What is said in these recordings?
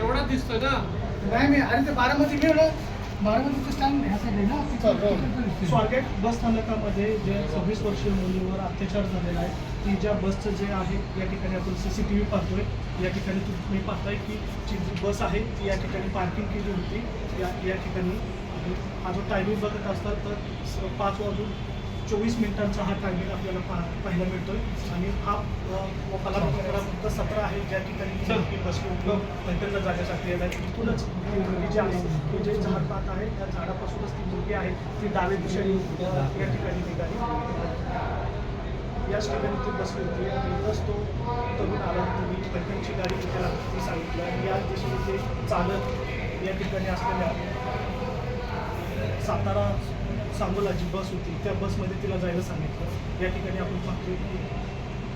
एवढाच दिसतोय ना. नाही मी अरे ते बारामती गेलो, बारामतीचं स्टँड ह्या साईड आहे ना. स्वारगेट बस स्थानकामध्ये जे 26 वर्षीय मुलीवर अत्याचार झालेला आहे, ती ज्या बसचं जे आहे या ठिकाणी आपण CCTV पाहतोय. या ठिकाणी तुम्ही पाहताय की जी बस आहे ती या ठिकाणी पार्किंग केली होती. या ठिकाणी हा जो टायमिंग बघत असतात तर 5:24 हा टायमिंग आपल्याला पाहायला मिळतोय. आणि हा मला फक्त 17 आहे ज्या ठिकाणी बसली होती हॉटेलला जाण्यासाठी येत आहे. तिथूनच ती मुलगी जी आहे ती जे झाड पाहत आहे त्या झाडापासूनच ती मुलगी आहे ती डाव्या दिशेने या ठिकाणी निघाली. याच ठिकाणी ती बसली होती आणि इथंच तो तरुण आला. तुम्ही हॉटेलची गाडी तिथे लागली सांगितलं आणि याच दिशेने ते चालत या ठिकाणी असलेल्या सातारा सांगोला जी बस होती त्या बसमध्ये तिला जायला सांगितलं. या ठिकाणी आपण पाहतोय की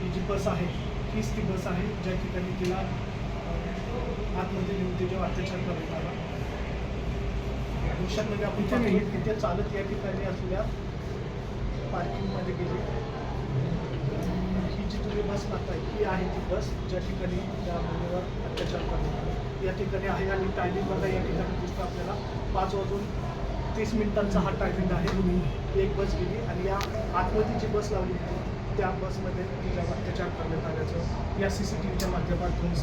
ही जी बस आहे हीच ती बस आहे ज्या ठिकाणी तिला आतमध्ये नेऊन तिच्यावर अत्याचार करण्यात आला. भविष्यामध्ये आपण पाहतोय की ते चालत या ठिकाणी असलेल्या पार्किंगमध्ये गेली. ही जी तुम्ही बस पाहताय ही आहे ती बस ज्या ठिकाणी त्या मुलीवर अत्याचार करण्यात आला. या ठिकाणी आहे आणि टायमिंग बघा या ठिकाणी दिसतं आपल्याला 5:30 हा टायमिंग आहे. एक बस गेली आणि या आतमध्ये जी बस लावली होती त्या बसमध्ये तिच्यावर अत्याचार करण्यात आल्याचं या CCTVच्या माध्यमातून